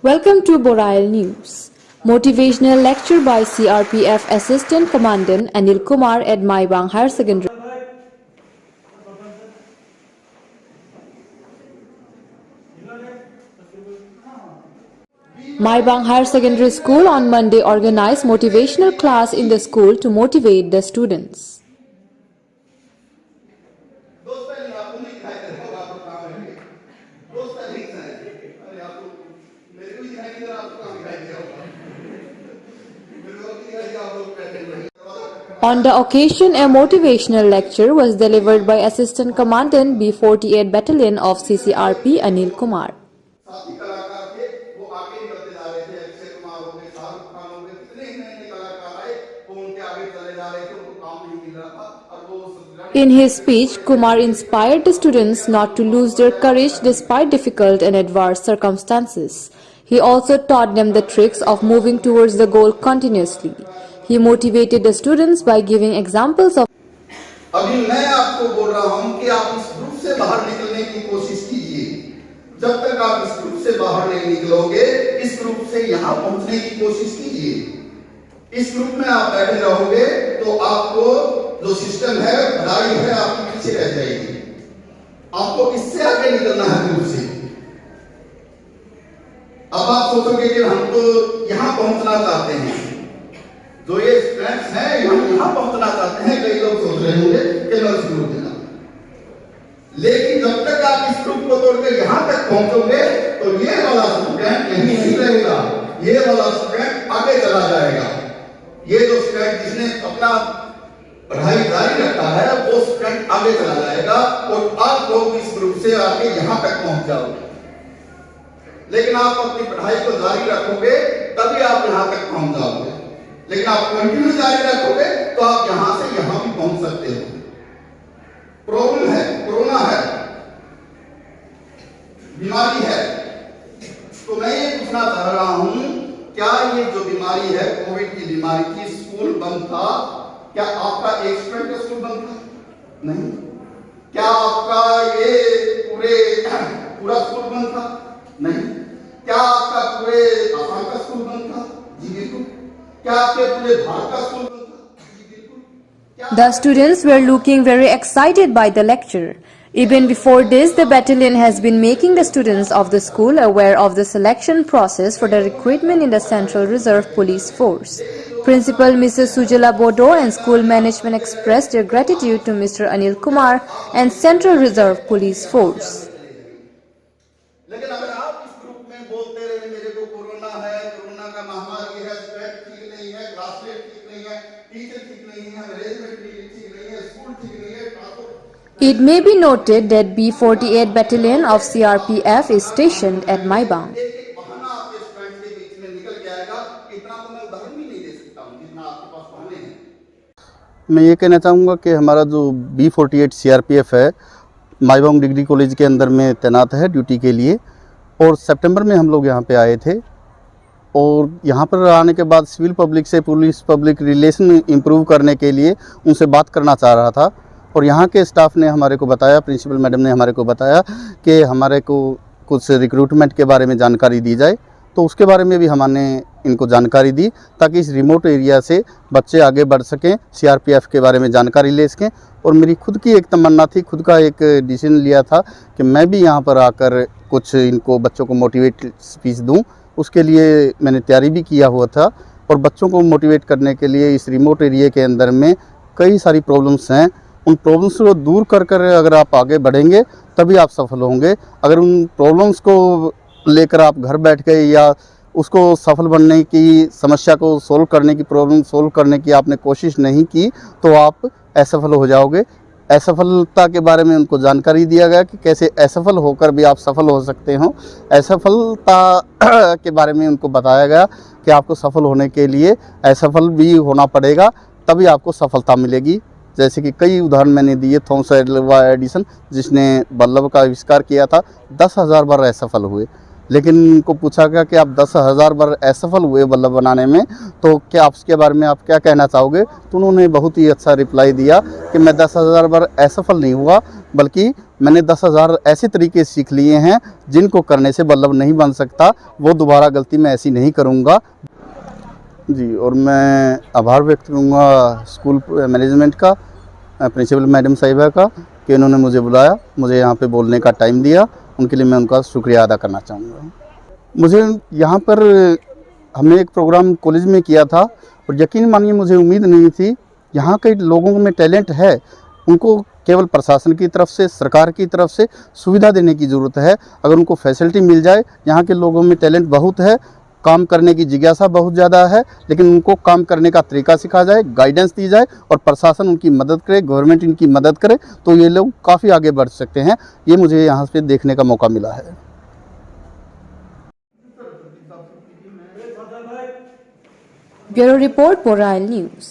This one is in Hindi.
Welcome to Borail News. Motivational lecture by CRPF Assistant Commandant Anil Kumar at Maibang Higher Secondary. Maibang Higher Secondary School on Monday organized motivational class in the school to motivate the students. On the occasion, a motivational lecture was delivered by Assistant Commandant B48 Battalion of CCRP Anil Kumar. In his speech, Kumar inspired the students not to lose their courage despite difficult and adverse circumstances. He also taught them the tricks of moving towards the goal continuously. He motivated the students by giving examples of. अभी मैं आपको बोल रहा हूं कि आप इस ग्रुप से बाहर निकलने की कोशिश कीजिए। जब तक आप इस ग्रुप से बाहर नहीं निकलोगे, इस ग्रुप से यहां पहुंचने की कोशिश कीजिए। इस ग्रुप में आप बैठे रहोगे तो आपको जो सिस्टम है, पढ़ाई है, आपकी पीछे रह जाएगी। आपको इससे आगे निकलना है ग्रुप से। अब आप सोचोगे कि हम तो यहां पहुंचना चाहते हैं, जो ये स्टूडेंट्स हैं यहाँ पहुंचना चाहते हैं। कई लोग सोच रहे होंगे कि मैं उस ग्रुप देना, लेकिन जब तक आप इस ग्रुप को तोड़कर यहाँ तक पहुंचोगे तो ये वाला स्टूडेंट यहीं नहीं रहेगा, ये वाला स्टूडेंट आगे चला जाएगा। ये जो स्टूडेंट जिसने अपना पढ़ाई जारी रखा है वो स्टूडेंट आगे चला जाएगा और आप लोग इस ग्रुप से आके यहाँ तक पहुंच जाओगे। लेकिन आप अपनी पढ़ाई को जारी रखोगे तभी आप यहाँ तक पहुंच जाओगे। लेकिन आप कंटिन्यू जारी रखोगे तो आप यहां से यहां भी पहुंच सकते हो। प्रॉब्लम है, कोरोना है, बीमारी है। तो मैं ये पूछना चाह रहा हूं, क्या ये जो बीमारी है, कोविड की बीमारी थी, स्कूल बंद था? क्या आपका एक स्टूडेंट का स्कूल बंद था? नहीं। क्या आपका ये पूरा स्कूल बंद था? नहीं। क्या आपका पूरे आसाम का स्कूल बंद था? जी बिल्कुल। The students were looking very excited by the lecture. Even before this, the battalion has been making the students of the school aware of the selection process for the recruitment in the Central Reserve Police Force. Principal Mrs. Sujala Bodo and school management expressed their gratitude to Mr. Anil Kumar and Central Reserve Police Force. It may be noted that B48 Battalion of CRPF is stationed at Maibang. मैं ये कहना चाहूँगा कि हमारा जो B48 CRPF है, माईबांग डिग्री कॉलेज के अंदर में तैनात है ड्यूटी के लिए। और सितंबर में हम लोग यहाँ पे आए थे और यहाँ पर आने के बाद सिविल पब्लिक से पुलिस पब्लिक रिलेशन इम्प्रूव करने के लिए उनसे बात करना चाह रहा था। और यहाँ के स्टाफ ने हमारे को बताया, प्रिंसिपल मैडम ने हमारे को बताया कि हमारे को कुछ रिक्रूटमेंट के बारे में जानकारी दी जाए। तो उसके बारे में भी हमने इनको जानकारी दी ताकि इस रिमोट एरिया से बच्चे आगे बढ़ सकें, सीआरपीएफ के बारे में जानकारी ले सकें। और मेरी खुद की एक तमन्ना थी, खुद का एक डिसीजन लिया था कि मैं भी यहाँ पर आकर कुछ इनको बच्चों को मोटिवेट स्पीच दूँ। उसके लिए मैंने तैयारी भी किया हुआ था। और बच्चों को मोटिवेट करने के लिए इस रिमोट एरिया के अंदर में कई सारी प्रॉब्लम्स हैं, उन प्रॉब्लम्स को दूर कर अगर आप आगे बढ़ेंगे तभी आप सफल होंगे। अगर उन प्रॉब्लम्स को लेकर आप घर बैठ गए या उसको सफल बनने की, समस्या को सोल्व करने की, प्रॉब्लम सोल्व करने की आपने कोशिश नहीं की तो आप असफल हो जाओगे। असफलता के बारे में उनको जानकारी दिया गया कि कैसे असफल होकर भी आप सफल हो सकते हो। असफलता के बारे में उनको बताया गया कि आपको सफल होने के लिए असफल भी होना पड़ेगा, तभी आपको सफलता मिलेगी। जैसे कि कई उदाहरण मैंने दिए, थॉमस एल्वा एडिसन जिसने बल्ब का आविष्कार किया था, 10,000 बार असफल हुए। लेकिन उनको पूछा गया कि आप 10,000 बार असफल हुए बल्ब बनाने में, तो क्या आप उसके बारे में आप क्या कहना चाहोगे? तो उन्होंने बहुत ही अच्छा रिप्लाई दिया कि मैं 10,000 बार असफल नहीं हुआ, बल्कि मैंने 10,000 ऐसे तरीके सीख लिए हैं जिनको करने से बल्लभ नहीं बन सकता। वो दोबारा गलती मैं ऐसी नहीं करूँगा जी। और मैं आभार व्यक्त करूँगा स्कूल मैनेजमेंट का, प्रिंसिपल मैडम साहिबा का, कि उन्होंने मुझे बुलाया, मुझे यहाँ पे बोलने का टाइम दिया। उनके लिए मैं उनका शुक्रिया अदा करना चाहूँगा। मुझे यहाँ पर हमने एक प्रोग्राम कॉलेज में किया था और यकीन मानिए मुझे उम्मीद नहीं थी। यहाँ के लोगों में टैलेंट है, उनको केवल प्रशासन की तरफ से, सरकार की तरफ से सुविधा देने की ज़रूरत है। अगर उनको फैसिलिटी मिल जाए, यहाँ के लोगों में टैलेंट बहुत है, काम करने की जिज्ञासा बहुत ज़्यादा है, लेकिन उनको काम करने का तरीका सिखा जाए, गाइडेंस दी जाए और प्रशासन उनकी मदद करे, गवर्नमेंट इनकी मदद करे, तो ये लोग काफ़ी आगे बढ़ सकते हैं। ये मुझे यहाँ पे देखने का मौका मिला है। Bureau Report, Borail News.